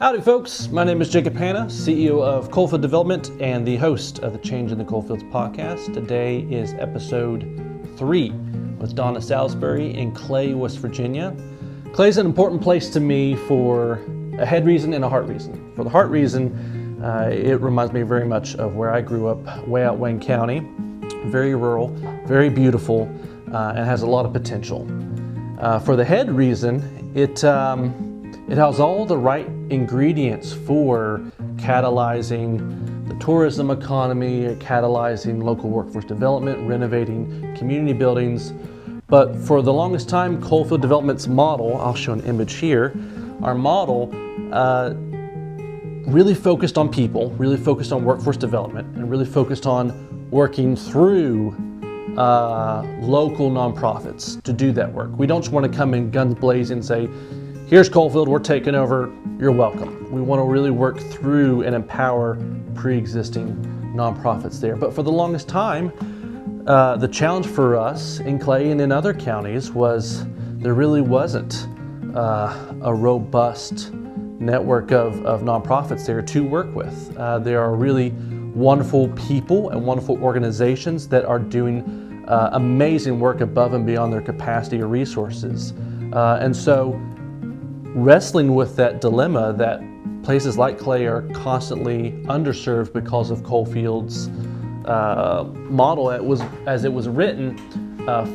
Howdy folks, my name is Jacob Hanna, CEO of Coalfield Development and the host of the Change in the Coalfields podcast. Today is episode 3 with Donna Salisbury in Clay, West Virginia. Clay is an important place to me for a head reason and a heart reason. For the heart reason, it reminds me very much of where I grew up, way out Wayne County. Very rural, very beautiful, and has a lot of potential. For the head reason, it has all the right ingredients for catalyzing the tourism economy, catalyzing local workforce development, renovating community buildings. But for the longest time, Coalfield Development's model, I'll show an image here, our model really focused on people, really focused on workforce development, and really focused on working through local nonprofits to do that work. We don't just want to come in guns blazing and say, here's Coalfield, we're taking over, you're welcome. We want to really work through and empower pre-existing nonprofits there. But for the longest time, the challenge for us in Clay and in other counties was there really wasn't a robust network of nonprofits there to work with. There are really wonderful people and wonderful organizations that are doing amazing work above and beyond their capacity or resources. And so wrestling with that dilemma that places like Clay are constantly underserved because of Coalfield's model as it was written,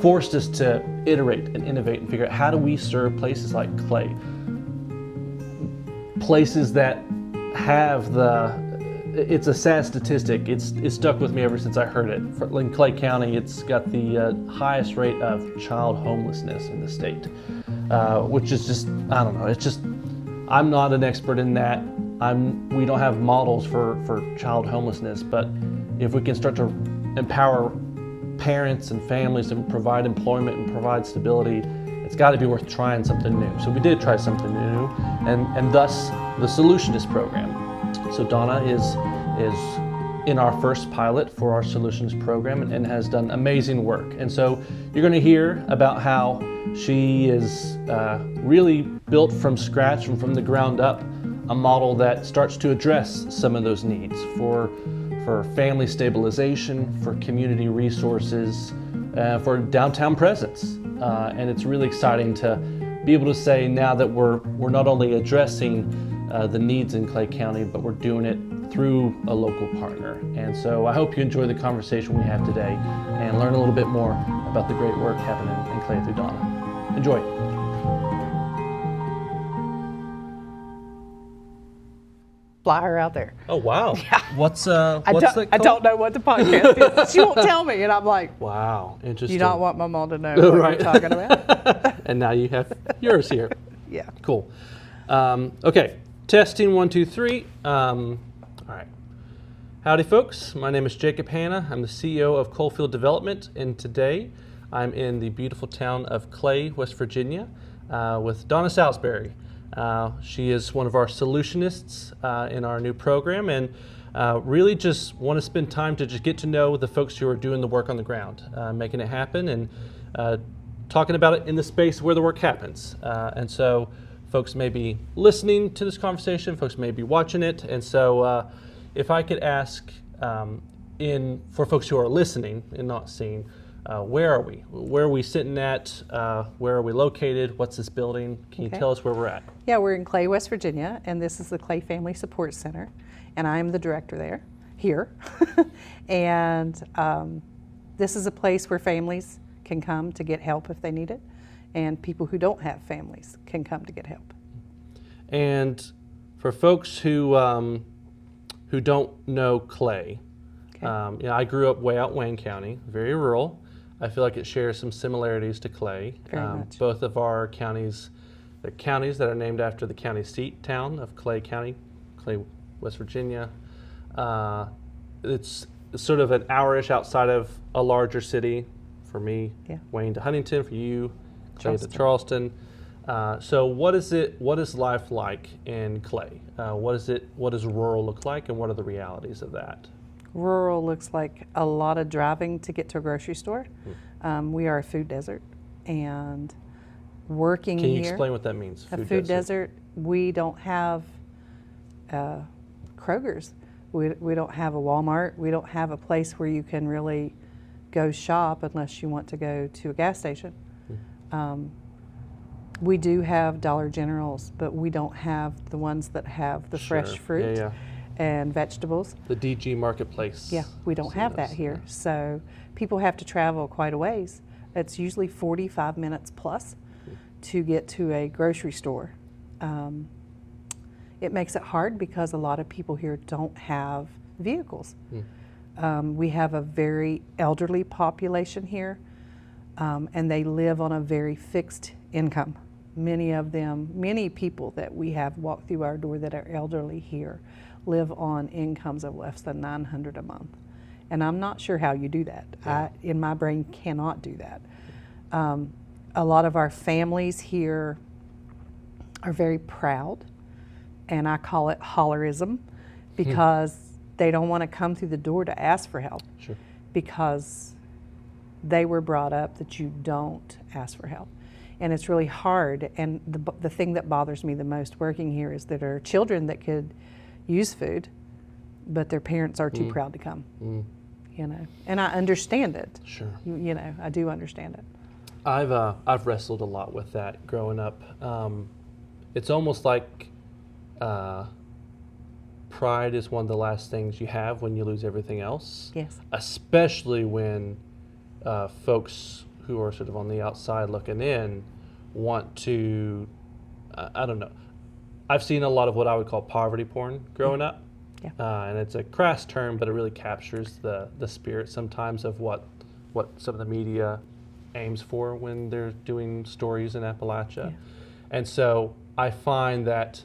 forced us to iterate and innovate and figure out how do we serve places like Clay. Places that have it's a sad statistic, it's stuck with me ever since I heard it. In Clay County, it's got the highest rate of child homelessness in the state. Which is just, I don't know, it's just, I'm not an expert in that. We don't have models for child homelessness, but if we can start to empower parents and families and provide employment and provide stability, it's got to be worth trying something new. So we did try something new, and thus the Solutionist program. So Donna is in our first pilot for our Solutionist program and has done amazing work. And so you're going to hear about how she is really built from scratch and from the ground up a model that starts to address some of those needs for family stabilization, for community resources, for downtown presence. And it's really exciting to be able to say now that we're not only addressing the needs in Clay County, but we're doing it through a local partner. And so I hope you enjoy the conversation we have today and learn a little bit more about the great work happening in Clay through Donna. Enjoy. Fly her out there. Oh wow! Yeah. What's I don't know what the podcast is. She won't tell me, and I'm like, wow, interesting. You don't want my mom to know what right. you're talking about. And now you have yours here. Yeah. Cool. Okay. Testing 1, 2, 3. All right. Howdy, folks. My name is Jacob Hanna. I'm the CEO of Coalfield Development, and today I'm in the beautiful town of Clay, West Virginia, with Donna Salisbury. She is one of our solutionists in our new program, and really just want to spend time to just get to know the folks who are doing the work on the ground, making it happen, and talking about it in the space where the work happens. And so folks may be listening to this conversation, folks may be watching it, and so if I could ask for folks who are listening and not seeing, where are we? Where are we sitting at? Where are we located? What's this building? Can you tell us where we're at? Yeah, we're in Clay, West Virginia, and this is the Clay Family Support Center, and I'm the director here. And this is a place where families can come to get help if they need it, and people who don't have families can come to get help. And for folks who don't know Clay, I grew up way out Wayne County, very rural. I feel like it shares some similarities to Clay. Very much. Both of our counties, the counties that are named after the county seat town of Clay County, Clay, West Virginia. It's sort of an hour-ish outside of a larger city for me, Wayne to Huntington, for you, Clay to Charleston. So what is life like in Clay? What does rural look like, and what are the realities of that? Rural looks like a lot of driving to get to a grocery store. We are a food desert, and working here. Can you explain what that means? A food desert, we don't have Kroger's. We don't have a Walmart. We don't have a place where you can really go shop unless you want to go to a gas station. We do have Dollar Generals, but we don't have the ones that have the Sure. fresh fruit Yeah, and vegetables. the DG Marketplace. Yeah, we don't Seen have that those, here. yeah. So people have to travel quite a ways. It's usually 45 minutes plus to get to a grocery store. It makes it hard because a lot of people here don't have vehicles. We have a very elderly population here, and they live on a very fixed income. Many people that we have walk through our door that are elderly here live on incomes of less than $900 a month. And I'm not sure how you do that. Yeah. I, in my brain, cannot do that. A lot of our families here are very proud, and I call it hollerism, because they don't want to come through the door to ask for help, Sure. because they were brought up that you don't ask for help. And it's really hard, and the thing that bothers me the most working here is that there are children that could use food, but their parents are too proud to come. You know, and I understand it. Sure. You know, I do understand it. I've wrestled a lot with that growing up. It's almost like pride is one of the last things you have when you lose everything else. Yes. Especially when folks who are sort of on the outside looking in want to, I don't know. I've seen a lot of what I would call poverty porn growing up. Yeah. And it's a crass term, but it really captures the spirit sometimes of what some of the media aims for when they're doing stories in Appalachia. Yeah. And so I find that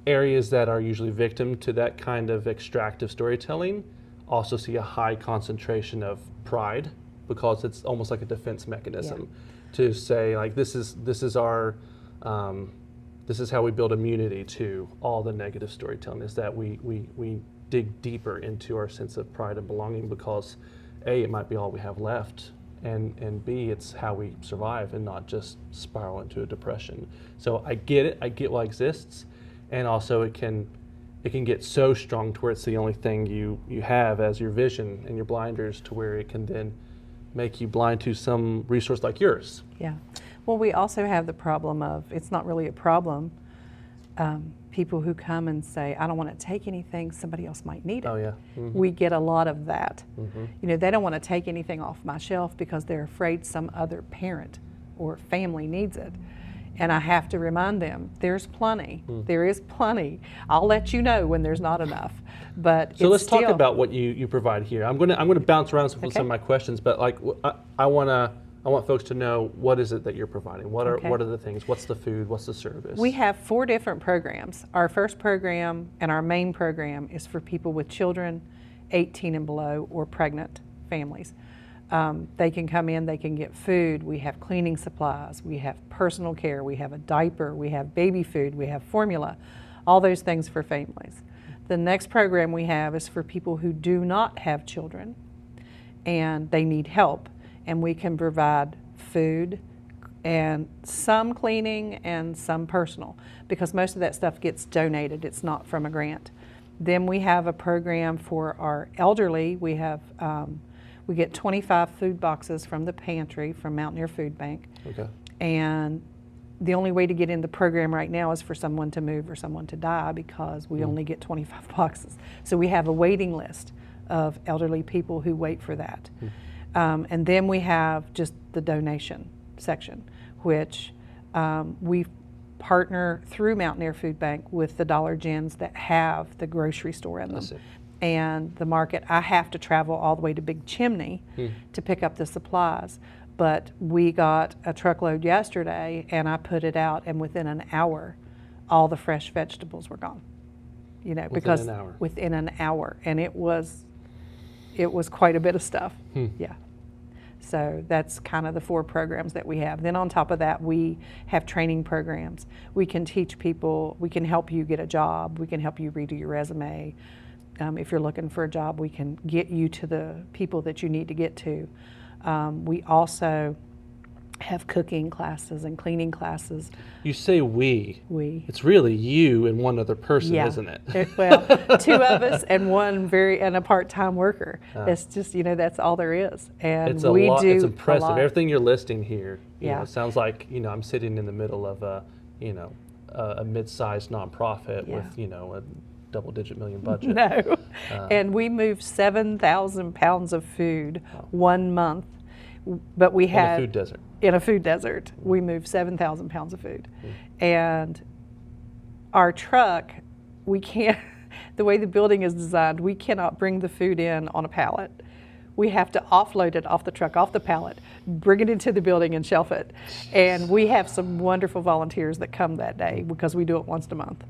areas that are usually victim to that kind of extractive storytelling also see a high concentration of pride, because it's almost like a defense mechanism to say, like, this is our this is how we build immunity to all the negative storytelling, is that we dig deeper into our sense of pride and belonging, because A, it might be all we have left, and B, it's how we survive and not just spiral into a depression. So I get it, I get why it exists, and also it can get so strong to where it's the only thing you have as your vision and your blinders, to where it can then make you blind to some resource like yours. Yeah. Well, we also have the problem of, it's not really a problem, people who come and say, I don't want to take anything, somebody else might need it. Oh yeah. Mm-hmm. We get a lot of that. Mm-hmm. You know, they don't want to take anything off my shelf because they're afraid some other parent or family needs it. And I have to remind them, there's plenty. There is plenty. I'll let you know when there's not enough. But So it's let's talk still, about what you provide here. I'm gonna bounce around some Okay. of my questions, but like I want folks to know, what is it that you're providing? What are Okay. what are the things? What's the food? What's the service? We have 4 different programs. Our first program and our main program is for people with children 18 and below or pregnant families. They can come in, they can get food, we have cleaning supplies, we have personal care, we have a diaper, we have baby food, we have formula, all those things for families. The next program we have is for people who do not have children and they need help, and we can provide food and some cleaning and some personal, because most of that stuff gets donated, it's not from a grant. Then we have a program for our elderly. We have we get 25 food boxes from the pantry from Mountaineer Food Bank. Okay. And the only way to get in the program right now is for someone to move or someone to die, because we only get 25 boxes. So we have a waiting list of elderly people who wait for that. And then we have just the donation section, which we partner through Mountaineer Food Bank with the Dollar Gens that have the grocery store in them. I see. And the market. I have to travel all the way to Big Chimney to pick up the supplies. But we got a truckload yesterday, and I put it out, and within an hour, all the fresh vegetables were gone. You know, because an hour. within an hour, and it was quite a bit of stuff. Yeah. So that's kind of the 4 programs that we have. Then on top of that, we have training programs. We can teach people, we can help you get a job, we can help you redo your resume. If you're looking for a job, we can get you to the people that you need to get to. We also have cooking classes and cleaning classes. You say we. We. It's really you and one other person, Yeah. isn't it? Well, two of us and a part-time worker. It's just, that's all there is. And It's a we lot. do It's impressive. a lot. Everything you're listing here, Yeah. sounds like, I'm sitting in the middle of a mid-sized nonprofit Yeah. with, a double-digit million budget. No. And we moved 7,000 pounds of food 1 month. But we had In a food desert. In a food desert, we moved 7,000 pounds of food. And our truck, we can't, the way the building is designed, we cannot bring the food in on a pallet. We have to offload it off the truck, off the pallet, bring it into the building and shelf it. And we have some wonderful volunteers that come that day because we do it once a month.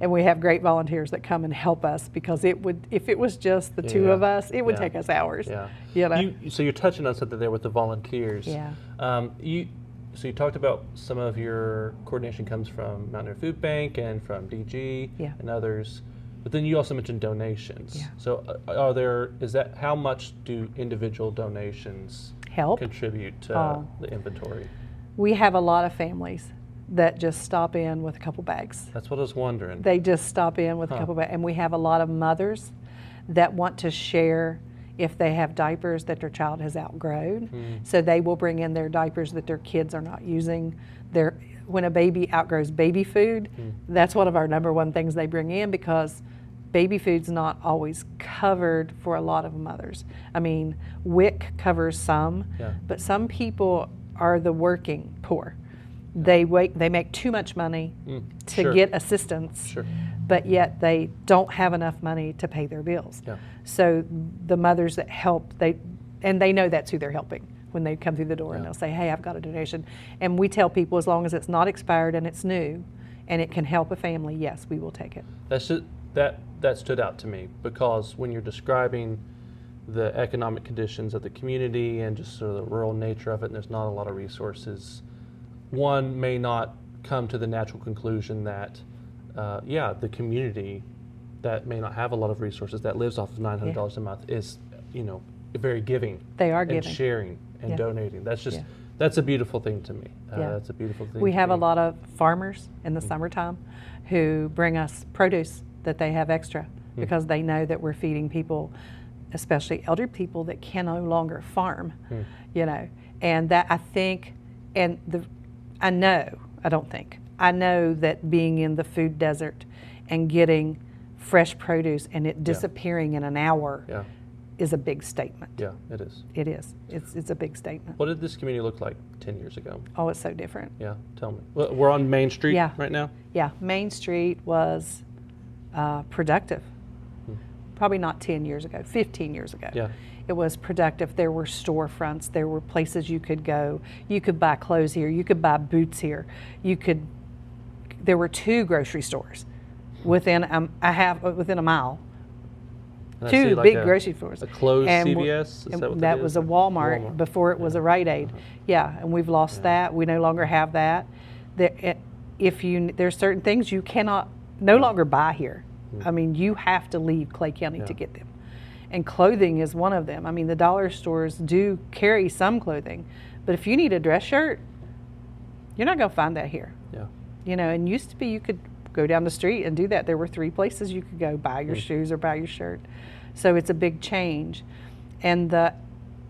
And we have great volunteers that come and help us because if it was just the two of us, it would take us hours. Yeah. So you're touching on something there with the volunteers. Yeah. So you talked about some of your coordination comes from Mountaineer Food Bank and from DG and others, but then you also mentioned donations. Yeah. So how much do individual donations help contribute to the inventory? We have a lot of families that just stop in with a couple bags. That's what I was wondering. They just stop in with a couple bags. And we have a lot of mothers that want to share if they have diapers that their child has outgrown. So they will bring in their diapers that their kids are not using. When a baby outgrows baby food, that's one of our number one things they bring in because baby food's not always covered for a lot of mothers. I mean, WIC covers some, but some people are the working poor. They make too much money to get assistance, but yet they don't have enough money to pay their bills. Yeah. So the mothers that help, they know that's who they're helping when they come through the door and they'll say, hey, I've got a donation. And we tell people as long as it's not expired and it's new and it can help a family, yes, we will take it. That stood out to me because when you're describing the economic conditions of the community and just sort of the rural nature of it, and there's not a lot of resources, one may not come to the natural conclusion that, the community that may not have a lot of resources that lives off of $900 a month is, very giving. They are and giving. Sharing and donating. That's just, that's a beautiful thing to me. That's a beautiful thing. We have a lot of farmers in the summertime who bring us produce that they have extra because they know that we're feeding people, especially elder people that can no longer farm, and that I know that being in the food desert and getting fresh produce and it disappearing in an hour is a big statement. Yeah, it is. It is. It's a big statement. What did this community look like 10 years ago? Oh, it's so different. Yeah, tell me. We're on Main Street right now? Yeah, Main Street was productive. Probably not 10 years ago, 15 years ago. Yeah. It was productive. There were storefronts. There were places you could go. You could buy clothes here. You could buy boots here. There were 2 grocery stores within a mile. And 2 like big grocery stores. A closed And CVS? Is that what that is? was a Walmart before it was a Rite Aid. Yeah, and we've lost that. We no longer have that. There's certain things you cannot no longer buy here. I mean, you have to leave Clay County to get them. And clothing is one of them. I mean, the dollar stores do carry some clothing, but if you need a dress shirt, you're not going to find that here. Yeah. And used to be you could go down the street and do that. There were 3 places you could go buy your shoes or buy your shirt. So it's a big change. And the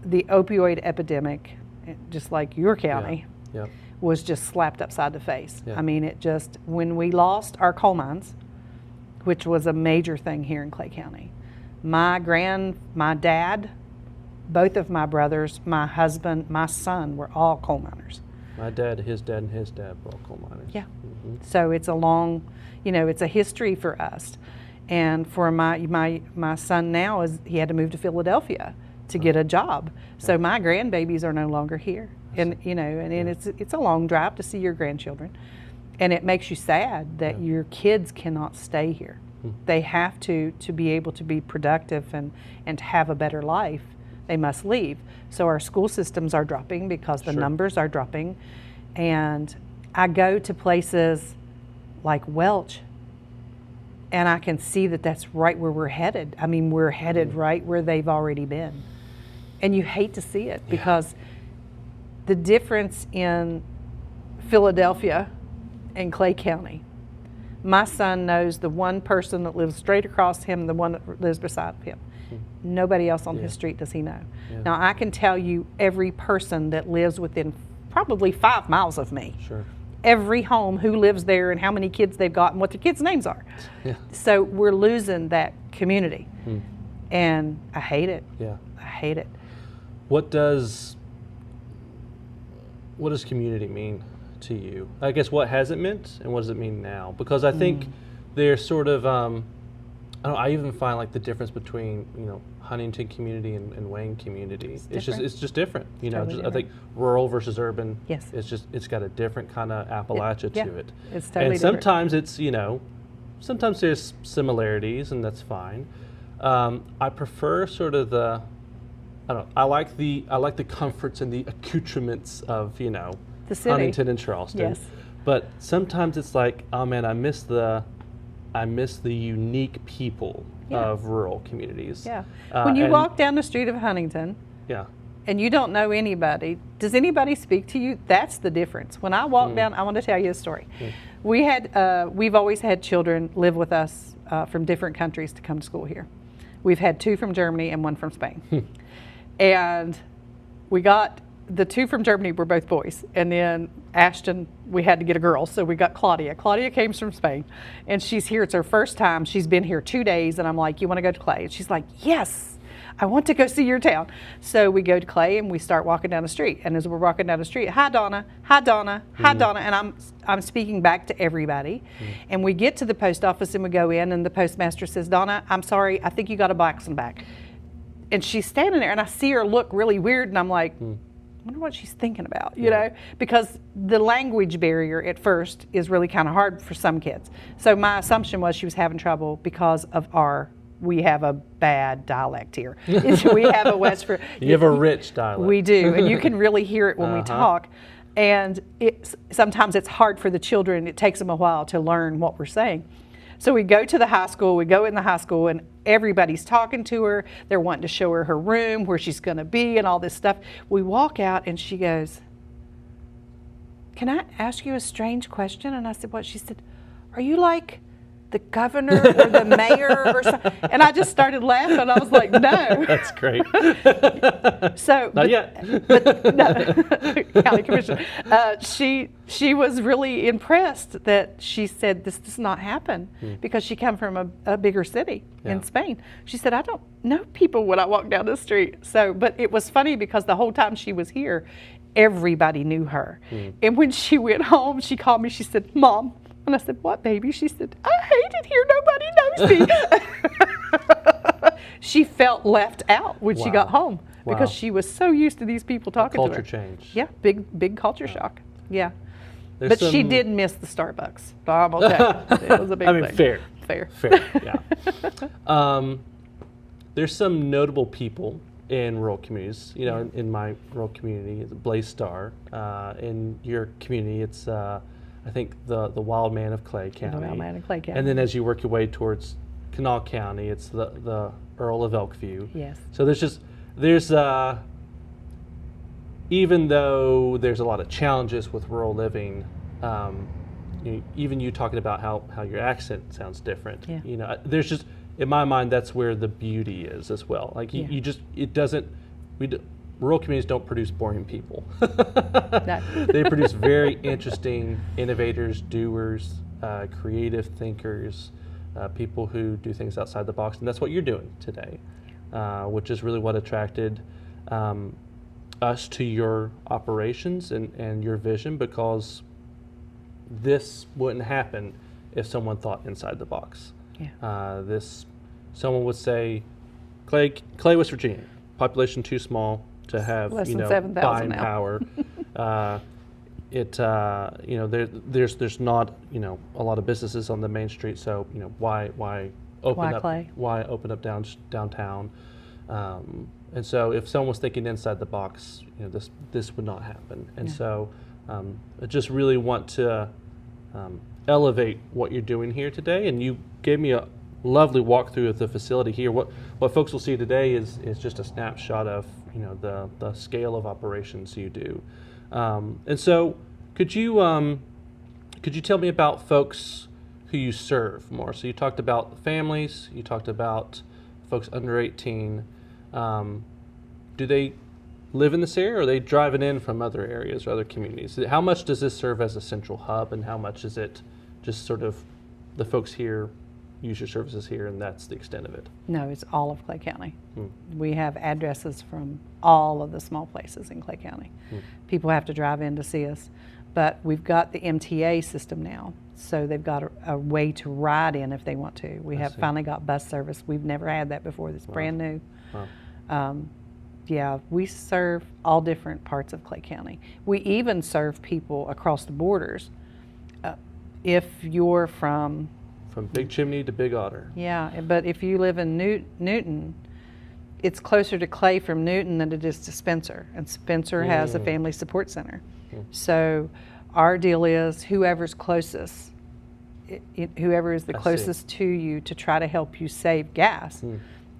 opioid epidemic, just like your county, was just slapped upside the face. Yeah. I mean, when we lost our coal mines, which was a major thing here in Clay County, my dad, both of my brothers, my husband, my son were all coal miners. My dad, his dad, and his dad were all coal miners. Yeah. So it's a long, it's a history for us. And for my son now, he had to move to Philadelphia to get a job. So my grandbabies are no longer here. And it's a long drive to see your grandchildren. And it makes you sad that your kids cannot stay here. They have to be able to be productive and to have a better life. They must leave. So our school systems are dropping because the numbers are dropping. And I go to places like Welch, and I can see that that's right where we're headed. I mean, we're headed right where they've already been. And you hate to see it because the difference in Philadelphia and Clay County. My son knows the one person that lives straight across him, the one that lives beside him. Nobody else on his street does he know. Now, I can tell you every person that lives within probably 5 miles of me. Sure. Every home, who lives there and how many kids they've got and what their kids' names are. Yeah. So we're losing that community. And I hate it. Yeah. I hate it. What does community mean to you? I guess what has it meant and what does it mean now? Because I think there's sort of I even find like the difference between Huntington community and Wayne community. It's just different. Totally I think rural versus urban. Yes. It's got a different kind of Appalachia to it. It's totally and sometimes different. Sometimes there's similarities and that's fine. I prefer sort of I like the comforts and the accoutrements of the city. Huntington and Charleston. Yes. But sometimes it's like, oh man, I miss the unique people of rural communities. Yeah. When you walk down the street of Huntington, and you don't know anybody, does anybody speak to you? That's the difference. When I walk down, I want to tell you a story. We've always had children live with us from different countries to come to school here. We've had 2 from Germany and 1 from Spain. And we got the 2 from Germany were both boys. And then Ashton, we had to get a girl. So we got Claudia. Claudia came from Spain. And she's here. It's her first time. She's been here 2 days. And I'm like, you want to go to Clay? And she's like, yes, I want to go see your town. So we go to Clay and we start walking down the street. And as we're walking down the street, hi Donna, hi Donna, hi Donna. And I'm speaking back to everybody. And we get to the post office and we go in and the postmaster says, Donna, I'm sorry, I think you got a Blackson back. And she's standing there and I see her look really weird and I'm like, I wonder what she's thinking about, you know, because the language barrier at first is really kind of hard for some kids. So my assumption was she was having trouble because of we have a bad dialect here. We have a You have a rich dialect. We do, and you can really hear it when we talk. And sometimes it's hard for the children. It takes them a while to learn what we're saying. So we go to the high school, we go in the high school, and everybody's talking to her. They're wanting to show her room, where she's going to be, and all this stuff. We walk out, and she goes, can I ask you a strange question? And I said, what? She said, are you like the governor or the mayor or something? And I just started laughing. I was like, no. That's great. So, Not yet. But no, county commissioner. She was really impressed that she said this does not happen because she came from a bigger city in Spain. She said, I don't know people when I walk down the street. So, but it was funny because the whole time she was here, everybody knew her. And when she went home, she called me, she said, Mom. And I said, what, baby? She said, I hate it here. Nobody knows me. She felt left out when she got home because she was so used to these people talking to her. Culture change. Yeah, big culture shock. Yeah. There's But she did miss the Starbucks. I'm okay. It was a big thing. Fair. Yeah. There's some notable people in rural communities. In my rural community, it's Blaze Star. In your community, it's I think the Wild Man of Clay County. The Wild Man of Clay County. And then as you work your way towards Kanawha County, it's the Earl of Elkview. Yes. So there's even though there's a lot of challenges with rural living, even you talking about how your accent sounds different. Yeah. There's just, in my mind, that's where the beauty is as well. Like rural communities don't produce boring people. No. They produce very interesting innovators, doers, creative thinkers, people who do things outside the box. And that's what you're doing today, which is really what attracted us to your operations and your vision, because this wouldn't happen if someone thought inside the box. Yeah. Someone would say, Clay, West Virginia, population too small to have less than 7,000 buying power. There's not a lot of businesses on the main street, so why open up downtown? And so if someone was thinking inside the box, this would not happen. And so I just really want to elevate what you're doing here today. And you gave me a lovely walkthrough of the facility here. What folks will see today is just a snapshot of the scale of operations you do. And so, could you tell me about folks who you serve more? So you talked about families, you talked about folks under 18. Do they live in this area, or are they driving in from other areas or other communities? How much does this serve as a central hub, and how much is it just sort of the folks here use your services here, and that's the extent of it? No, it's all of Clay County. We have addresses from all of the small places in Clay County. People have to drive in to see us, but we've got the MTA system now, so they've got a way to ride in if they want to. We have finally got bus service. We've never had that before. It's brand new. Wow. Yeah, we serve all different parts of Clay County. We even serve people across the borders. If you're from Big Chimney to Big Otter. Yeah, but if you live in Newton, it's closer to Clay from Newton than it is to Spencer, and Spencer has a family support center. So our deal is whoever's closest, whoever is the closest to you to try to help you save gas.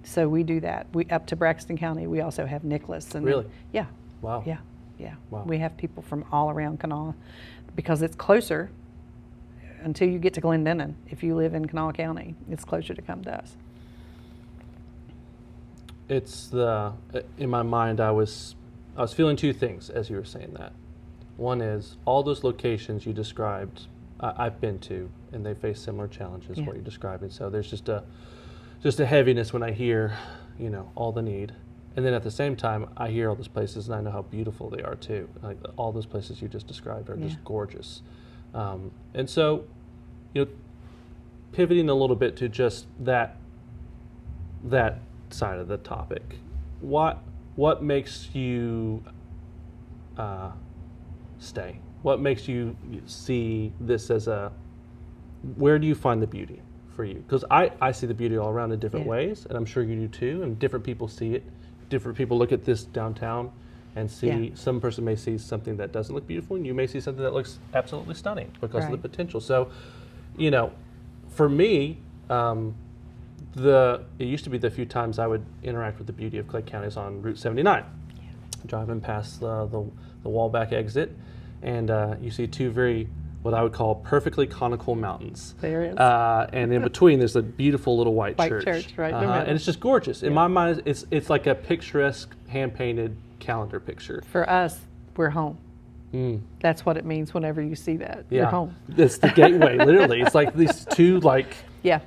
So we do that. We up to Braxton County. We also have Nicholas. And really? Yeah. Wow. Yeah. Wow. We have people from all around Kanawha because it's closer until you get to Glendenning. If you live in Kanawha County, it's closer to come to us. It's in my mind, I was feeling two things as you were saying that. One is all those locations you described, I've been to, and they face similar challenges what you're describing. So there's just a heaviness when I hear, all the need. And then at the same time, I hear all those places and I know how beautiful they are too. Like all those places you just described are just gorgeous. And so, pivoting a little bit to just that side of the topic, what makes you stay? What makes you see this as where do you find the beauty for you? Because I see the beauty all around in different ways, and I'm sure you do too, and different people see it. Different people look at this downtown and see, some person may see something that doesn't look beautiful, and you may see something that looks absolutely stunning because of the potential. So, for me, it used to be the few times I would interact with the beauty of Clay County is on Route 79, driving past the Wallback exit, and you see two what I would call perfectly conical mountains. There is. And in between, there's a beautiful little white church. White church, right in the middle. And it's just gorgeous. In my mind, it's like a picturesque, hand-painted calendar picture. For us, we're home. That's what it means whenever you see that. Yeah. You're home. It's the gateway, literally. It's like these two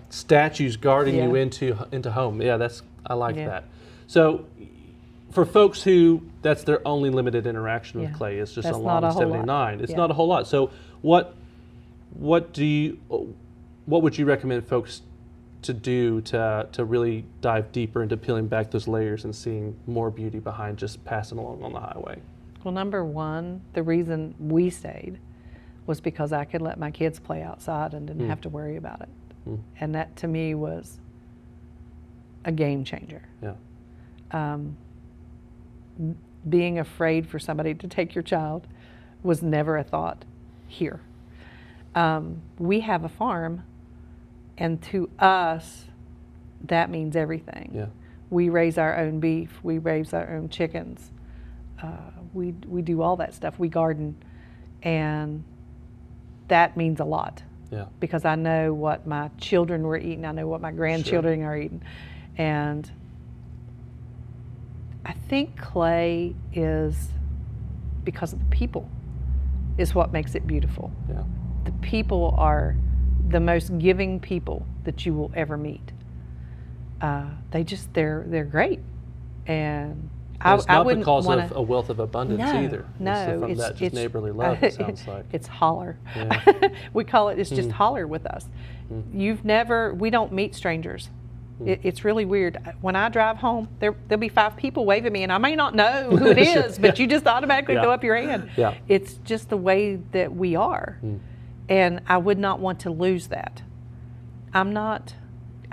statues guarding you into home. Yeah, I like that. So for folks who that's their only limited interaction with Clay is just along 79. It's not a whole lot. So what would you recommend folks to do to really dive deeper into peeling back those layers and seeing more beauty behind just passing along on the highway? Well, number one, the reason we stayed was because I could let my kids play outside and didn't have to worry about it. And that to me was a game changer. Yeah. Being afraid for somebody to take your child was never a thought here. We have a farm, and to us, that means everything. Yeah. We raise our own beef. We raise our own chickens. We do all that stuff. We garden, and that means a lot. Yeah. Because I know what my children were eating. I know what my grandchildren are eating, and I think Clay is, because of the people, is what makes it beautiful. Yeah. The people are the most giving people that you will ever meet. They're great, and it's I not wouldn't because wanna, of a wealth of abundance either. No, from that just neighborly love. It sounds like it's holler. Yeah. We call it. It's just holler with us. We don't meet strangers. It's really weird. When I drive home, there'll be 5 people waving me, and I may not know who it is, but you just automatically throw up your hand. Yeah. It's just the way that we are, and I would not want to lose that. I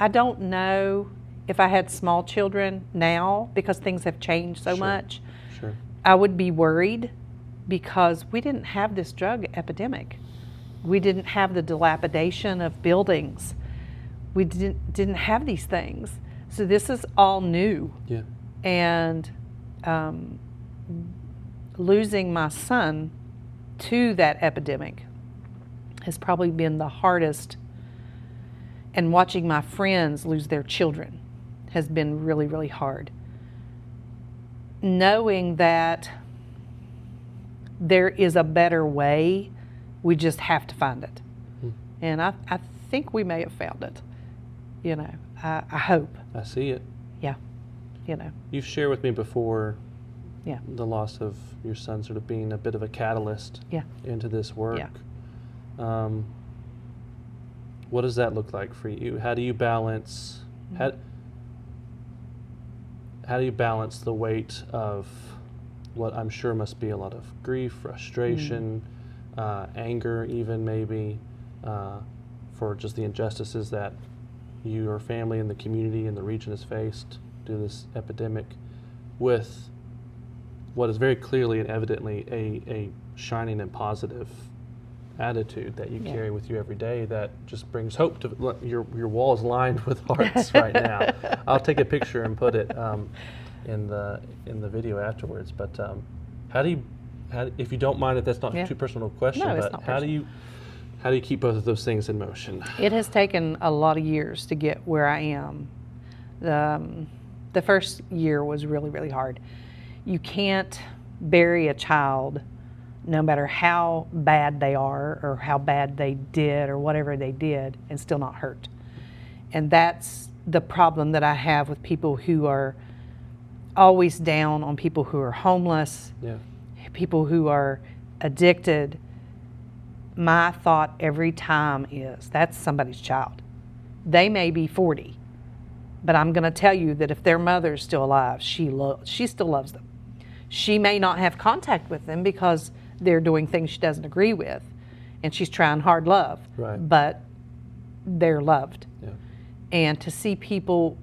don't know if I had small children now, because things have changed so much. Sure. I would be worried because we didn't have this drug epidemic. We didn't have the dilapidation of buildings. We didn't have these things. So this is all new. Yeah. And losing my son to that epidemic has probably been the hardest, and watching my friends lose their children has been really, really hard. Knowing that there is a better way, we just have to find it. And I think we may have found it. You know, I hope. I see it. Yeah, you know. You've shared with me before Yeah. the loss of your son sort of being a bit of a catalyst Yeah. into this work. Yeah. What does that look like for you? How do you balance how do you balance the weight of what I'm sure must be a lot of grief, frustration, anger, even maybe for just the injustices that your family and the community and the region has faced due to this epidemic, with what is very clearly and evidently a shining and positive attitude that you carry with you every day that just brings hope to your wall is lined with hearts right now. I'll take a picture and put it in the video afterwards. But how do you, if you don't mind, if that's not too personal a question, No, it's but not how do you keep both of those things in motion? It has taken a lot of years to get where I am. The first year was really, really hard. You can't bury a child, no matter how bad they are or how bad they did or whatever they did, and still not hurt. And that's the problem that I have with people who are always down on people who are homeless, people who are addicted. My thought every time is, that's somebody's child. They may be 40, but I'm going to tell you that if their mother's still alive, she still loves them. She may not have contact with them because they're doing things she doesn't agree with, and she's trying hard love, but they're loved. And to see people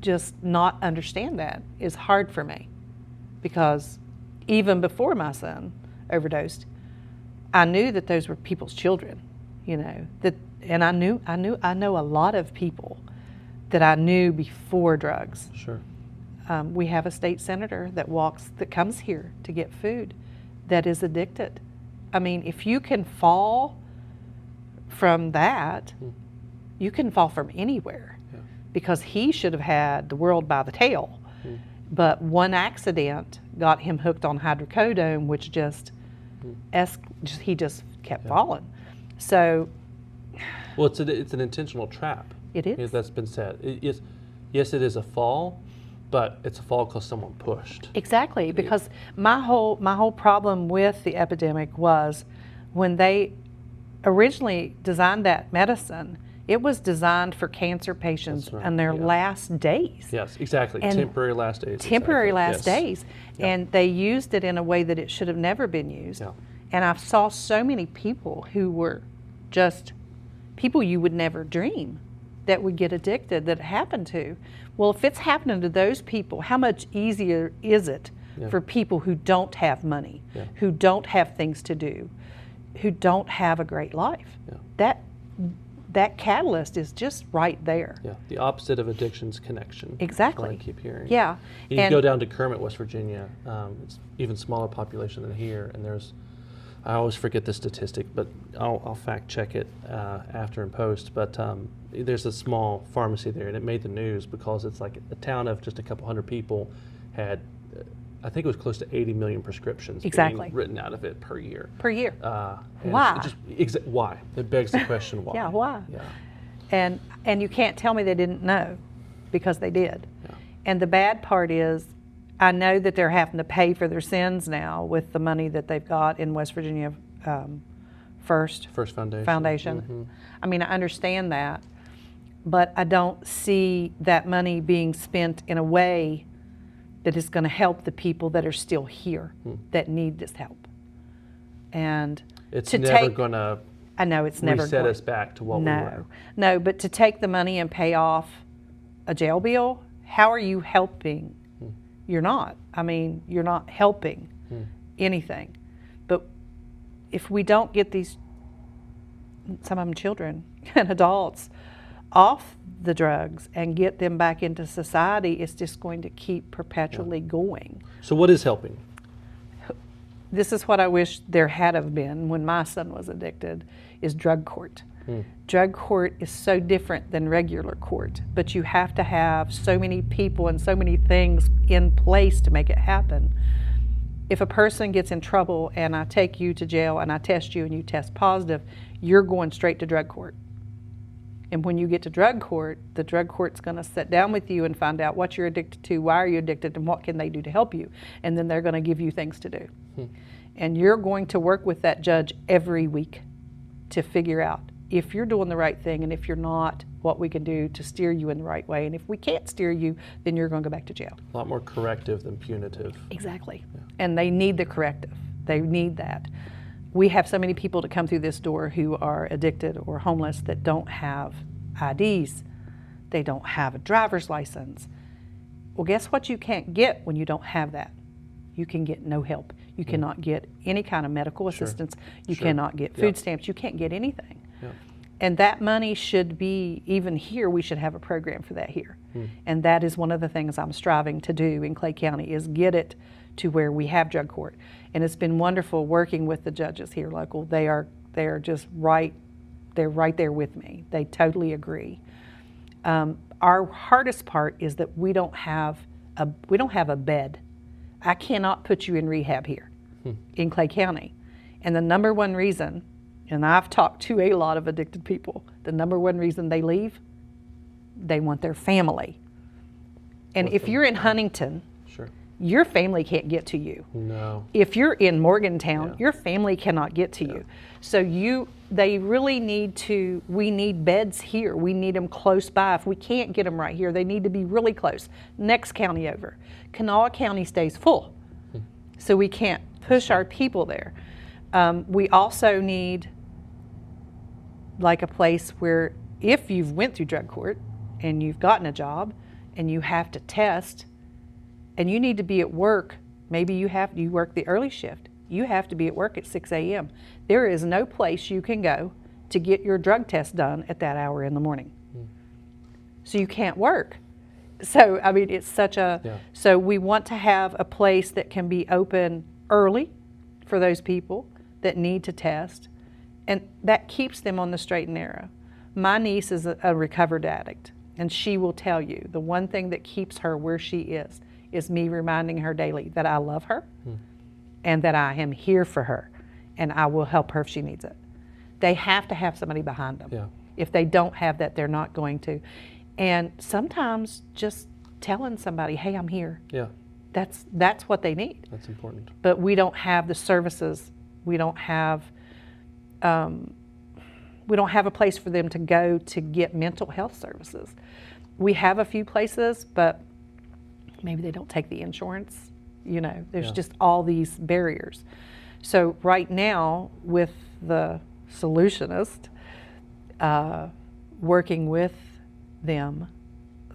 just not understand that is hard for me, because even before my son overdosed, I knew that those were people's children, you know, and I know a lot of people that I knew before drugs. Sure. We have a state senator that comes here to get food that is addicted. I mean, if you can fall from that, you can fall from anywhere, because he should have had the world by the tail. But one accident got him hooked on hydrocodone, which he just kept falling. So, well, it's an intentional trap. It is. That's been said. Yes, it is a fall, but it's a fall because someone pushed. Exactly, because my whole problem with the epidemic was when they originally designed that medicine, it was designed for cancer patients in their last days. Yes, exactly. And temporary last days. Temporary last days. And they used it in a way that it should have never been used. And I saw so many people who were just people you would never dream that would get addicted, that it happened to. Well, if it's happening to those people, how much easier is it for people who don't have money, who don't have things to do, who don't have a great life? That catalyst is just right there. The opposite of addiction's connection. Exactly. That's what I keep hearing. You go down to Kermit, West Virginia. It's even smaller population than here, and I always forget the statistic, but I'll fact check it after and post. But there's a small pharmacy there, and it made the news because it's like a town of just a couple hundred people had, I think it was close to 80 million prescriptions being written out of it per year. Why? Why? It begs the question why. Why? And you can't tell me they didn't know, because they did. And the bad part is, I know that they're having to pay for their sins now with the money that they've got in West Virginia First Foundation. I mean, I understand that, but I don't see that money being spent in a way that is going to help the people that are still here that need this help. And it's never going to. I know it's never reset us back to what we were. No, but to take the money and pay off a jail bill, how are you helping? You're not. I mean, you're not helping anything. But if we don't get some of them children and adults, off the drugs and get them back into society, it's just going to keep perpetually going. So what is helping? this is what I wish there had have been when my son was addicted, is drug court. Drug court is so different than regular court, but you have to have so many people and so many things in place to make it happen. If a person gets in trouble and I take you to jail and I test you and you test positive, you're going straight to drug court. And when you get to drug court, the drug court's going to sit down with you and find out what you're addicted to, why are you addicted, and what can they do to help you. And then they're going to give you things to do. And you're going to work with that judge every week to figure out if you're doing the right thing, and if you're not, what we can do to steer you in the right way. And if we can't steer you, then you're going to go back to jail. A lot more corrective than punitive. Exactly. Yeah. And they need the corrective. They need that. We have so many people to come through this door who are addicted or homeless that don't have IDs. They don't have a driver's license. Well, guess what you can't get when you don't have that? You can get no help. You cannot get any kind of medical assistance. You cannot get food stamps. You can't get anything. Yeah. And that money should be, even here, we should have a program for that here. And that is one of the things I'm striving to do in Clay County, is get it to where we have drug court. And it's been wonderful working with the judges here local. They are just right, they're right there with me. They totally agree. Our hardest part is that we don't have a bed. I cannot put you in rehab here in Clay County. And the number one reason, and I've talked to a lot of addicted people, the number one reason they leave, they want their family. And if you're in Huntington, your family can't get to you. No. If you're in Morgantown, your family cannot get to you. So they really we need beds here. We need them close by. If we can't get them right here, they need to be really close. Next county over. Kanawha County stays full. So we can't push our people there. We also need like a place where if you've went through drug court and you've gotten a job and you have to test, and you need to be at work, maybe you work the early shift, you have to be at work at 6 a.m. There is no place you can go to get your drug test done at that hour in the morning. So you can't work. So, I mean, it's such so we want to have a place that can be open early for those people that need to test, and that keeps them on the straight and narrow. My niece is a recovered addict, and she will tell you the one thing that keeps her where she is me reminding her daily that I love her and that I am here for her and I will help her if she needs it. They have to have somebody behind them. Yeah. If they don't have that, they're not going to. And sometimes just telling somebody, hey, I'm here. Yeah. That's what they need. That's important. But we don't have the services. We don't have a place for them to go to get mental health services. We have a few places, but maybe they don't take the insurance. There's just all these barriers. So right now with the Solutionist, working with them,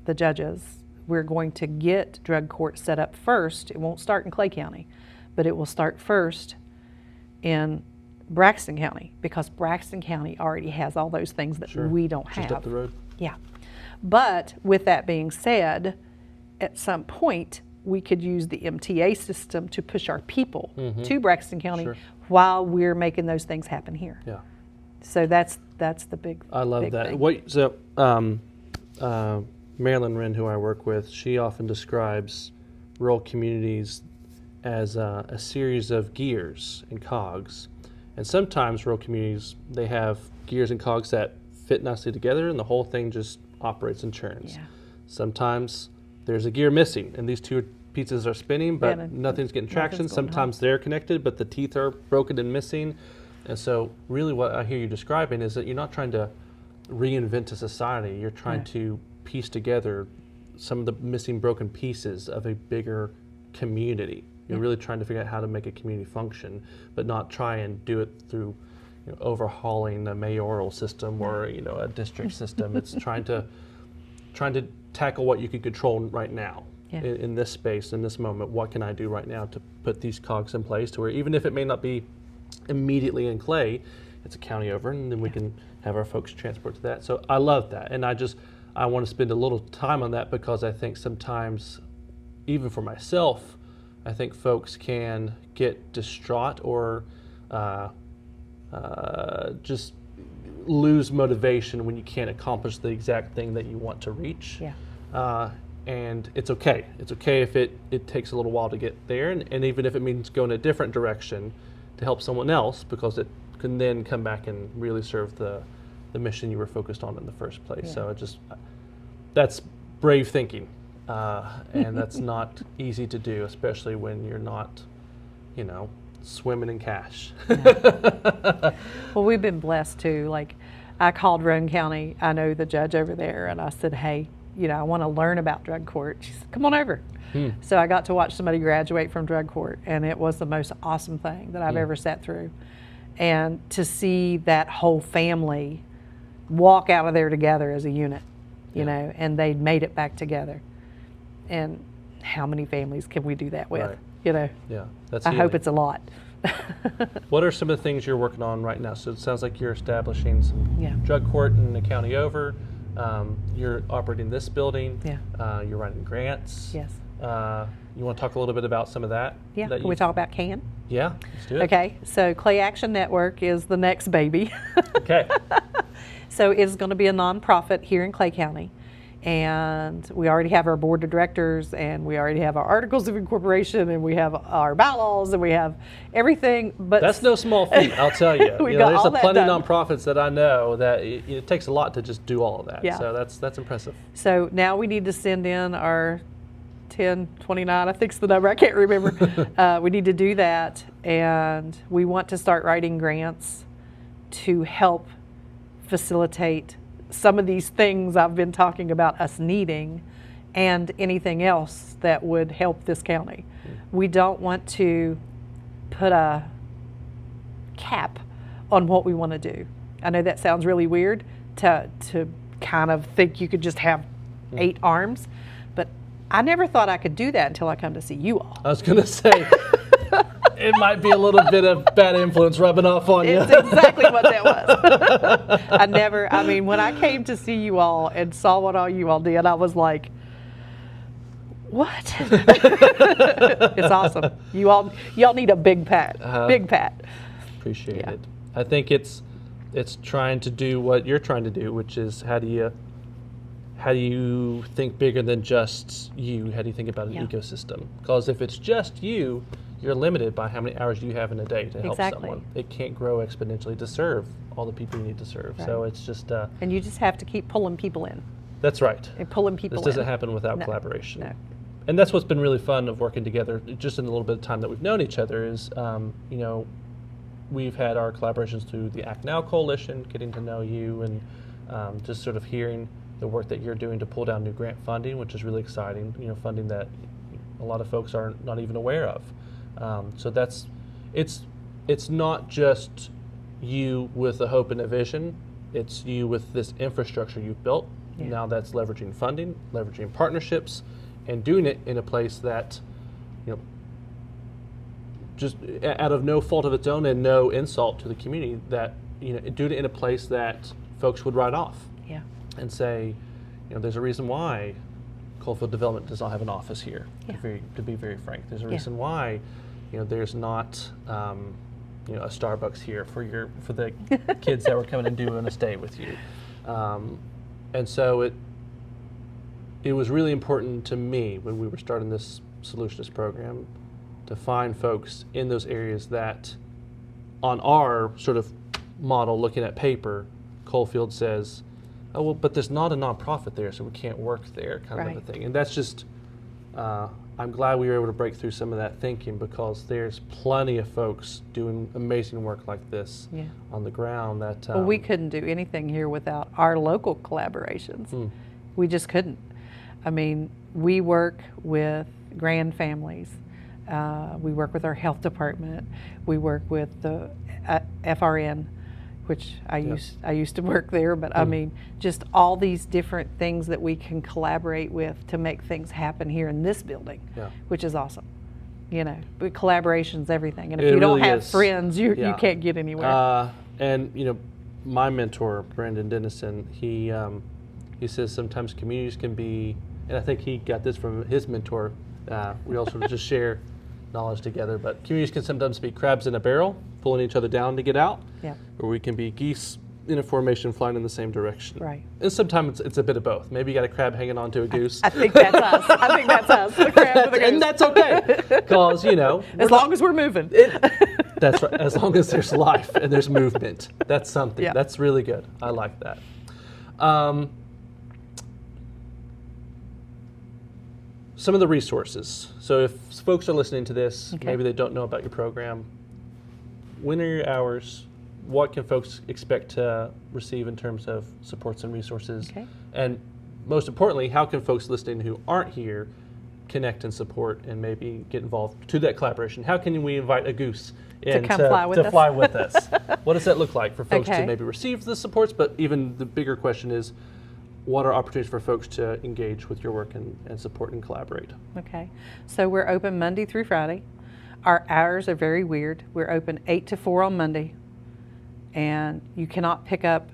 the judges, we're going to get drug court set up first. It won't start in Clay County, but it will start first in Braxton County, because Braxton County already has all those things that we don't have. Just up the road. Yeah. But with that being said, at some point, we could use the MTA system to push our people to Braxton County while we're making those things happen here. Yeah. So that's the big. I love big that. Thing. Marilyn Wren, who I work with, she often describes rural communities as a series of gears and cogs, and sometimes rural communities, they have gears and cogs that fit nicely together, and the whole thing just operates and churns. Yeah. Sometimes there's a gear missing, and these two pieces are spinning, but nothing's getting traction. Sometimes they're connected, but the teeth are broken and missing. And so really what I hear you describing is that you're not trying to reinvent a society. You're trying to piece together some of the missing, broken pieces of a bigger community. You're really trying to figure out how to make a community function, but not try and do it through overhauling a mayoral system or a district system. It's trying to tackle what you can control right now in this space, in this moment. What can I do right now to put these cogs in place to where even if it may not be immediately in Clay, it's a county over, and then we can have our folks transport to that. So I love that, and I want to spend a little time on that, because I think sometimes, even for myself, I think folks can get distraught or just lose motivation when you can't accomplish the exact thing that you want to reach. Yeah. And it's okay. It's okay if it takes a little while to get there, and even if it means going a different direction to help someone else, because it can then come back and really serve the mission you were focused on in the first place. Yeah. So that's brave thinking, and that's not easy to do, especially when you're not, swimming in cash. Yeah. Well, we've been blessed too. Like, I called Roane County. I know the judge over there, and I said, hey, I want to learn about drug court. She said, come on over. So I got to watch somebody graduate from drug court, and it was the most awesome thing that I've ever sat through. And to see that whole family walk out of there together as a unit, you know, and they made it back together. And how many families can we do that with? Right. Yeah, that's I healing. hope it's a lot. What are some of the things you're working on right now? So it sounds like you're establishing some drug court in the county over. You're operating this building. Yeah. You're writing grants. Yes. You want to talk a little bit about some of that? Yeah. Can we talk about CAN? Yeah, let's do it. Okay. So Clay Action Network is the next baby. Okay. So it's going to be a nonprofit here in Clay County. And we already have our board of directors, and we already have our articles of incorporation, and we have our bylaws, and we have everything. But that's no small feat, I'll tell you. There's plenty of nonprofits that I know that it takes a lot to just do all of that. Yeah. So that's impressive. So now we need to send in our 1029, I think's the number, I can't remember. We need to do that, and we want to start writing grants to help facilitate some of these things I've been talking about us needing, and anything else that would help this county. We don't want to put a cap on what we want to do. I know that sounds really weird to kind of think you could just have 8 arms, but I never thought I could do that until I come to see you all. I was going to say, it might be a little bit of bad influence rubbing off on you. It's exactly what that was. When I came to see you all and saw what all you all did, I was like, what? It's awesome. Y'all need a big pat. Big pat. Appreciate it. I think it's trying to do what you're trying to do, which is how do you think bigger than just you? How do you think about an ecosystem? Because if it's just you, you're limited by how many hours you have in a day to help someone. It can't grow exponentially to serve all the people you need to serve. Right. So it's just... and you just have to keep pulling people in. That's right. And pulling people in. This doesn't happen without collaboration. No. And that's what's been really fun of working together, just in the little bit of time that we've known each other, is, we've had our collaborations through the Act Now Coalition, getting to know you, and just sort of hearing the work that you're doing to pull down new grant funding, which is really exciting, funding that a lot of folks are not even aware of. So it's not just you with a hope and a vision, it's you with this infrastructure you've built. Yeah. Now that's leveraging funding, leveraging partnerships, and doing it in a place that, just out of no fault of its own and no insult to the community, that, doing it in a place that folks would write off. Yeah. And say, there's a reason why Coalfield Development does not have an office here, to be very frank. There's a reason why, there's not, a Starbucks here for the kids that were coming and doing a stay with you. And so it was really important to me when we were starting this Solutionist program to find folks in those areas that, on our sort of model, looking at paper, Coalfield says, oh, well, but there's not a nonprofit there, so we can't work there, kind of a thing. And that's just, I'm glad we were able to break through some of that thinking, because there's plenty of folks doing amazing work like this on the ground that... well, we couldn't do anything here without our local collaborations. We just couldn't. We work with grand families. We work with our health department. We work with the FRN, which I used to work there, but just all these different things that we can collaborate with to make things happen here in this building, which is awesome. But collaboration's everything, and if you don't have friends, you can't get anywhere. And my mentor, Brandon Dennison, he says sometimes communities can be, and I think he got this from his mentor. We also just share knowledge together. But communities can sometimes be crabs in a barrel, pulling each other down to get out, Yeah. or we can be geese in a formation flying in the same direction. Right. And sometimes it's a bit of both. Maybe you got a crab hanging on to a goose. I think that's us. I think that's us. The crab with the goose. And that's okay, because, you know. As long as we're moving. That's right, as long as there's life and there's movement. That's something. Yeah. That's really good. I like that. Some of the resources. So if folks are listening to this, Okay. maybe they don't know about your program, when are your hours? What can folks expect to receive in terms of supports and resources? Okay. And most importantly, how can folks listening who aren't here connect and support and maybe get involved to that collaboration? How can we invite a goose in come fly with us? fly with us? What does that look like for folks Okay. to maybe receive the supports? But even the bigger question is, what are opportunities for folks to engage with your work and support and collaborate? Okay. So we're open Monday through Friday. Our hours are very weird. We're open 8 to 4 on Monday, and you cannot pick up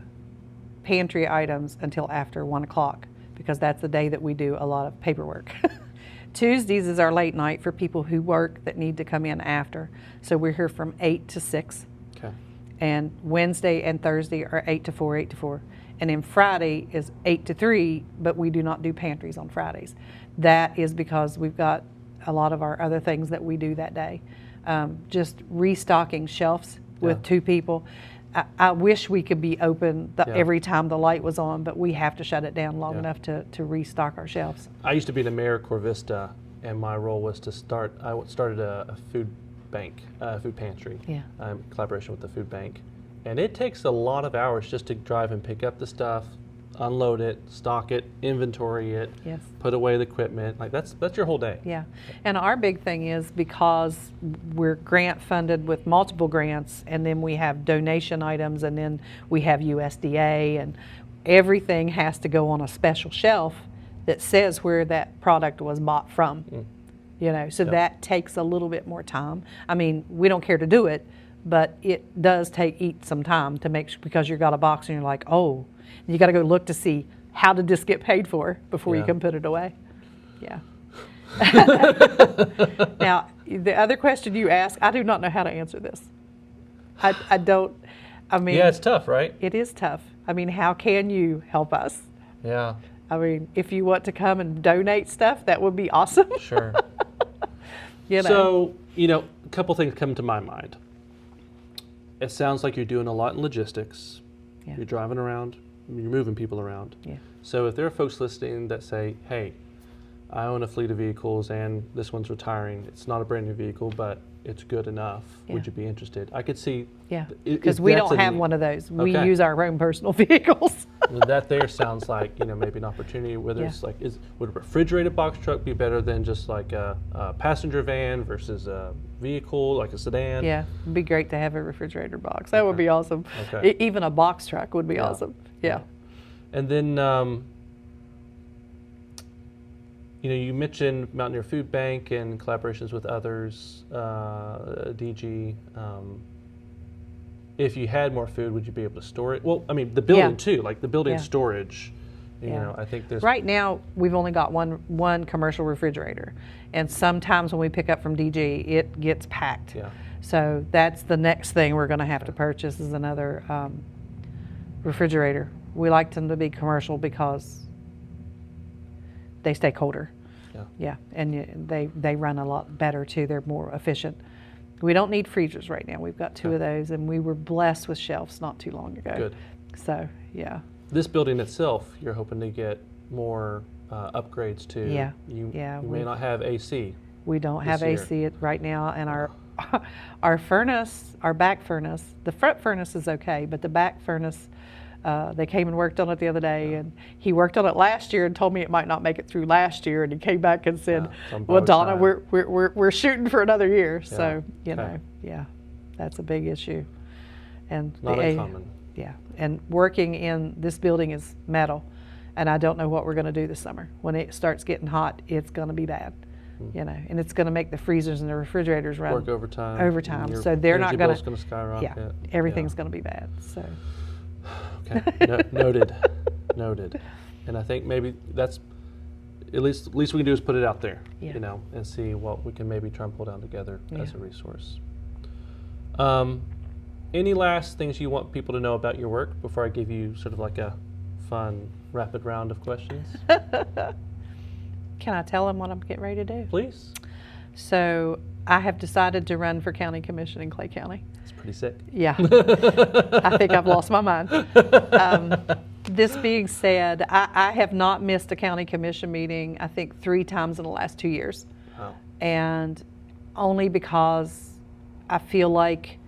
pantry items until after 1 o'clock because that's the day that we do a lot of paperwork. Tuesdays is our late night for people who work that need to come in after. So we're here from 8 to 6. Okay. And Wednesday and Thursday are 8 to 4, 8 to 4. And then Friday is 8 to 3, but we do not do pantries on Fridays. That is because we've got a lot of our other things that we do that day. Just restocking shelves with 2 people. I wish we could be open every time the light was on, but we have to shut it down long enough to restock our shelves. I used to be the mayor of Corvista, and my role was to I started a food bank, food pantry, in collaboration with the food bank. And it takes a lot of hours just to drive and pick up the stuff, unload it, stock it, inventory it, put away the equipment. Like that's your whole day. Yeah, and our big thing is because we're grant funded with multiple grants, and then we have donation items, and then we have USDA, and everything has to go on a special shelf that says where that product was bought from. You know, so that takes a little bit more time. I mean, we don't care to do it, but it does eat some time to make sure, because you've got a box and you're like, oh, you got to go look to see how did this get paid for before you can put it away. Yeah. Now, the other question you asked, I do not know how to answer this. I don't, I mean. Yeah, it's tough, right? It is tough. I mean, how can you help us? Yeah. I mean, if you want to come and donate stuff, that would be awesome. Sure. You know. So, you know, a couple things come to my mind. It sounds like you're doing a lot in logistics. Yeah. You're driving around, you're moving people around. Yeah. So if there are folks listening that say, hey, I own a fleet of vehicles and this one's retiring. It's not a brand new vehicle, but it's good enough. Would you be interested? I could see. Yeah, because we don't have one of those. We use our own personal vehicles. Well, that there sounds like, you know, maybe an opportunity, whether it's like, would a refrigerated box truck be better than just like a passenger van versus a vehicle, like a sedan? Yeah, it'd be great to have a refrigerator box. That would be awesome. Okay. Even a box truck would be awesome. Yeah. And then, you know, you mentioned Mountaineer Food Bank and collaborations with others, DG. If you had more food, would you be able to store it? Well, I mean, the building too, like the building storage. You know, I think there's right now we've only got one commercial refrigerator, and sometimes when we pick up from DG, it gets packed. Yeah. So that's the next thing we're going to have to purchase is another refrigerator. We like them to be commercial because they stay colder. Yeah, and they run a lot better too. They're more efficient. We don't need freezers right now. We've got 2 of those, and we were blessed with shelves not too long ago. Good. So, yeah. This building itself, you're hoping to get more upgrades to. Yeah. You may not have AC. We don't have AC right now, and our furnace, our back furnace, the front furnace is okay, but the back furnace, they came and worked on it the other day, and he worked on it last year and told me it might not make it through last year, and he came back and said, well, Donna, we're shooting for another year. So, you know, that's a big issue. And not uncommon. Yeah, and working in this building is metal, and I don't know what we're going to do this summer. When it starts getting hot, it's going to be bad. You know, and it's going to make the freezers and the refrigerators run work overtime. So they're not going to. Going to skyrocket. Yeah, everything's going to be bad. So. Okay, noted. And I think maybe that's least we can do is put it out there, Yeah. you know, and see what we can maybe try and pull down together as Yeah. a resource. Any last things you want people to know about your work before I give you sort of like a fun, rapid round of questions? Can I tell them what I'm getting ready to do? Please. So I have decided to run for county commission in Clay County. It's pretty sick. Yeah, I think I've lost my mind. This being said, I have not missed a county commission meeting, I think 3 times in the last 2 years. Wow. And only because I feel like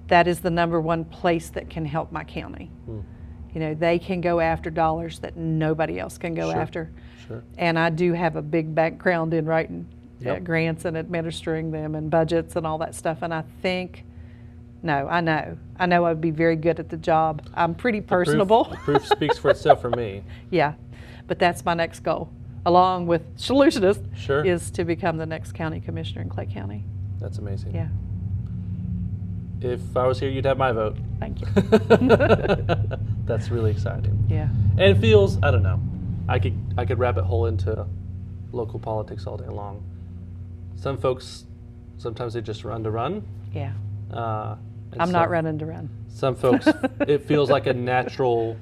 that is the #1 place that can help my county. You know, they can go after dollars that nobody else can go Sure. after. Sure. And I do have a big background in writing Yep. grants and administering them and budgets and all that stuff. And I think, I know I would be very good at the job. I'm pretty personable. The proof speaks for itself for me. Yeah, but that's my next goal, along with Solutionist, Sure. is to become the next county commissioner in Clay County. That's amazing. Yeah, If I was here, you'd have my vote. thank you. That's really exciting. Yeah, And it feels, I don't know, I could rabbit hole into local politics all day long. Some folks, sometimes they just run to run. yeah. And I'm not running to run. Some folks, it feels like a natural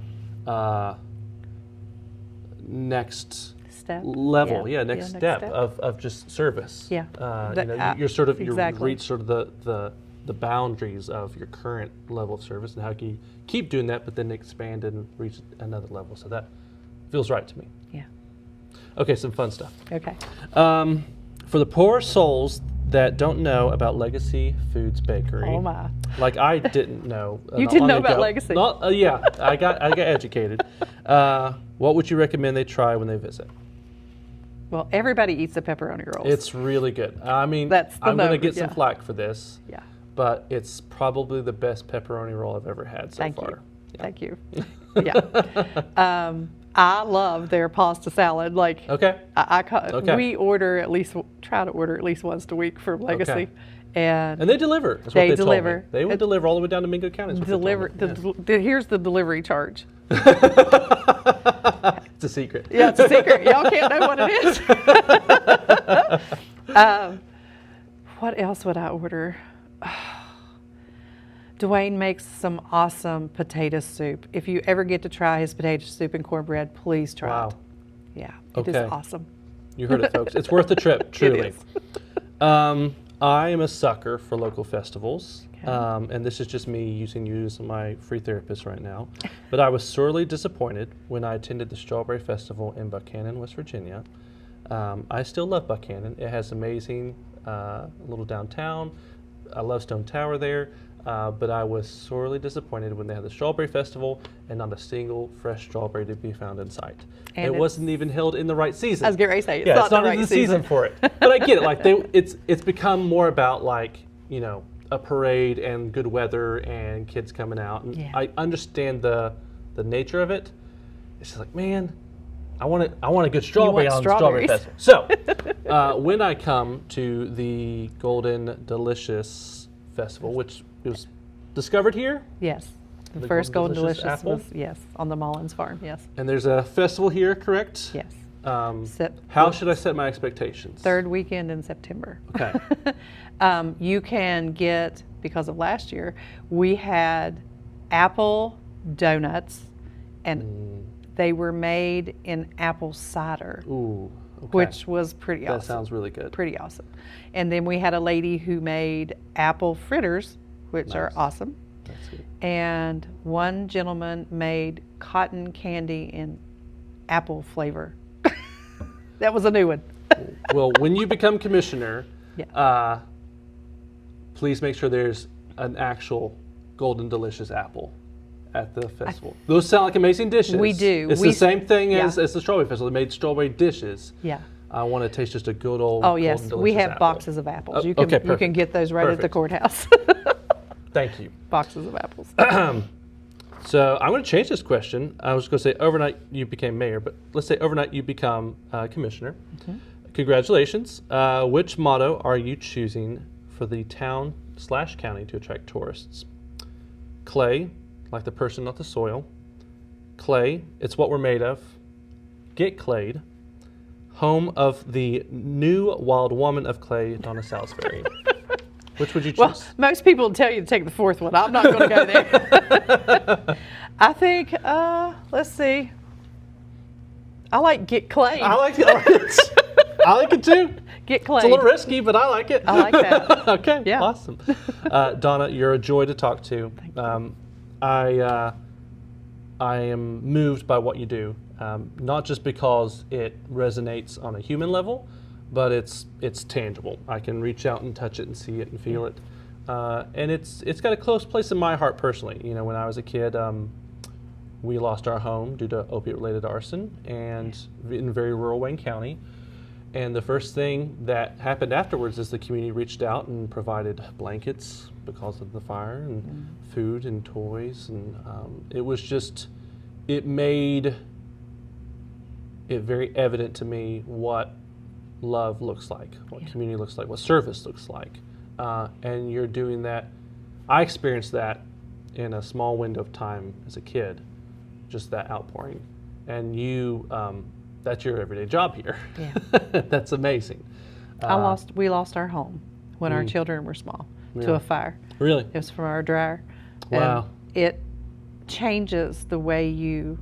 next Step. level, next next step of just service. Yeah. You know, you're sort of exactly. you reach sort of the boundaries of your current level of service, and how can you keep doing that, but then expand and reach another level. So that feels right to me. Yeah. Okay, some fun stuff. Okay. For the poor souls that don't know about Legacy Foods Bakery, Oh my. like I didn't know. You not didn't long know about ago. Legacy. Yeah, I got educated. What would you recommend they try when they visit? Well, everybody eats the pepperoni rolls. It's really good. I mean, That's the I'm going to number, get some yeah. flack for this, Yeah. but it's probably the best pepperoni roll I've ever had so Thank far. you. Thank you. Yeah. I love their pasta salad. Like, Okay. Okay. we try to order at least once a week from Legacy. Okay. And And they deliver. That's They what they told deliver. me. They would deliver all the way down to Mingo County. is what they told me. here's the delivery charge. It's a secret. Yeah, it's a secret. Y'all can't know what it is. What else would I order? Dwayne makes some awesome potato soup. If you ever get to try his potato soup and cornbread, please try Wow. it. Yeah, it is Okay. awesome. You heard it, folks. It's worth the trip, truly. is. I am a sucker for local festivals, Okay. and this is just me using you as my free therapist right now. But I was sorely disappointed when I attended the Strawberry Festival in Buchanan, West Virginia. I still love Buchanan. It has amazing little downtown. I love Stone Tower there. But I was sorely disappointed when they had the Strawberry Festival and not a single fresh strawberry to be found in sight. And it wasn't even held in the right season. I was getting ready to say, it's Yeah, not it's not the even right the season for it. But I get it. Like it's become more about like, you know, a parade and good weather and kids coming out. And Yeah. I understand the nature of it. It's just like, man, I want a good strawberry want on the Strawberry strawberries. Festival. So when I come to the Golden Delicious Festival, which was discovered here, Yes. The The first Golden Golden Delicious Delicious apple? was, yes, on the Mullins farm, yes. and there's a festival here, correct? Yes. How Sep- should I set my expectations? Third weekend in September. Okay. You can get, because of last year, we had apple donuts, and they were made in apple cider, Ooh. Okay. which was pretty that awesome. sounds really good. Pretty awesome. And then we had a lady who made apple fritters, which are Nice. awesome. That's good. And one gentleman made cotton candy in apple flavor. That was a new one. Well, when you become commissioner, Yeah. Please make sure there's an actual Golden Delicious apple at the festival. Those sound like amazing dishes. We do. It's We- the same thing yeah. as the Strawberry Festival. They made strawberry dishes. Yeah. I want to taste just a good old Oh yes, Golden we Delicious have apple. boxes of apples. Oh, You can okay, you can perfect. get those right at the Perfect. courthouse. Thank you. Boxes of apples. So I'm going to change this question. I was going to say overnight you became mayor, but let's say overnight you become commissioner. Mm-hmm. Congratulations. Which motto are you choosing for the town/county to attract tourists? Clay, like the person, not the soil. Clay, it's what we're made of. Get clayed. home of the new wild woman of clay, Donna Salisbury. Which would you choose? Well, most people will tell you to take the fourth one. I'm not going to go there. I think, let's see. I like get clay. I like it. I like it too. Get clay. It's a little risky, but I like it. I like that. Okay, Yeah. awesome. Donna, you're a joy to talk to. I am moved by what you do, not just because it resonates on a human level, but it's tangible. I can reach out and touch it and see it and feel it, and it's got a close place in my heart personally. You know, when I was a kid, we lost our home due to opiate-related arson, and in very rural Wayne County. And the first thing that happened afterwards is the community reached out and provided blankets because of the fire, and food and toys, and it was just, it made it very evident to me what love looks like, what community looks like, what service looks like, and you're doing that. I experienced that in a small window of time as a kid, just that outpouring, and you. That's your everyday job here. Yeah. That's amazing. We lost our home when our children were small to a fire. Really? It was from our dryer. Wow. And it changes the way you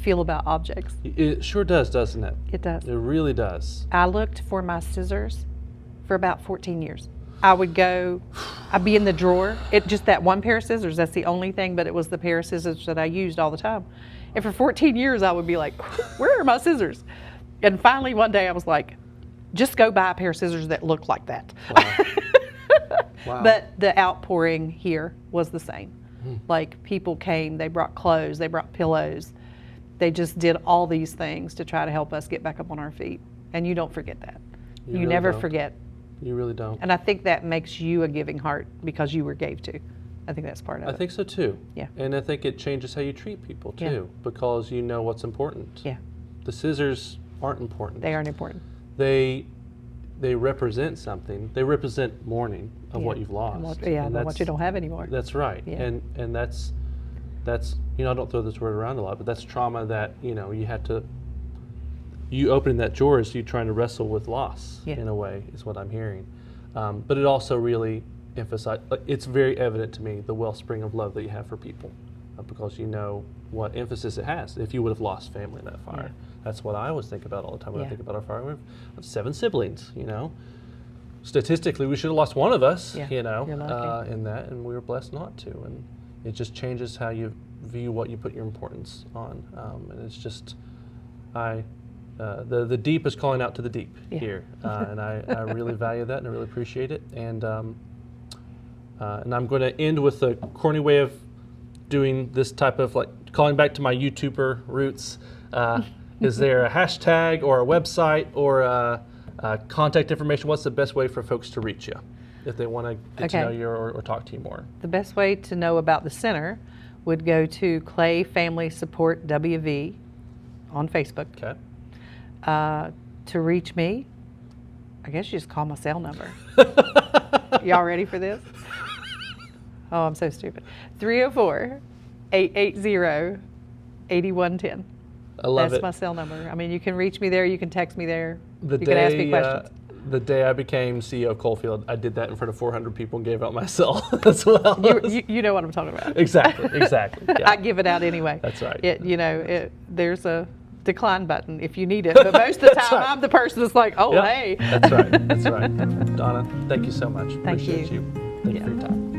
feel about objects. It sure does, doesn't it? It does. It really does. I looked for my scissors for about 14 years. I'd be in the drawer. Just that one pair of scissors, that's the only thing, but it was the pair of scissors that I used all the time. And for 14 years, I would be like, where are my scissors? And finally, one day, I was like, just go buy a pair of scissors that look like that. Wow. Wow. But the outpouring here was the same. Like, people came, they brought clothes, they brought pillows. They just did all these things to try to help us get back up on our feet. And you don't forget that. You really never don't. forget. You really don't. And I think that makes you a giving heart because you were gave to. I think that's part of it. I think so too. Yeah. And I think it changes how you treat people too, because you know what's important. Yeah. The scissors aren't important. They aren't important. They represent something. They represent mourning of what you've lost. And what you don't have anymore. That's right. Yeah. And that's I don't throw this word around a lot, but that's trauma that you opening that drawer is you trying to wrestle with loss in a way, is what I'm hearing. But it also really emphasized, it's very evident to me, the wellspring of love that you have for people, because you know what emphasis it has. If you would have lost family in that fire, that's what I always think about all the time when I think about our fire. We have 7 siblings, Statistically, we should have lost one of us, in that, and we were blessed not to. And it just changes how you view what you put your importance on. And it's just, the deep is calling out to the deep here, and I really value that, and I really appreciate it. And I'm going to end with a corny way of doing this type of, calling back to my YouTuber roots. Is there a hashtag or a website or contact information? What's the best way for folks to reach you if they want to get to know you or talk to you more? The best way to know about the center would go to Clay Family Support WV on Facebook. Okay. To reach me, I guess you just call my cell number. Y'all ready for this? Oh, I'm so stupid. 304-880-8110. I love it. That's my cell number. I mean, you can reach me there. You can text me there. You can ask me questions. The day I became CEO of Coalfield, I did that in front of 400 people and gave out my cell as well. You know what I'm talking about. Exactly. Yeah. I give it out anyway. That's right. There's a decline button if you need it, but most of the time I'm the person that's like, hey. That's right. That's right. Donna, thank you so much. Thank Appreciate you. Thank you for your time.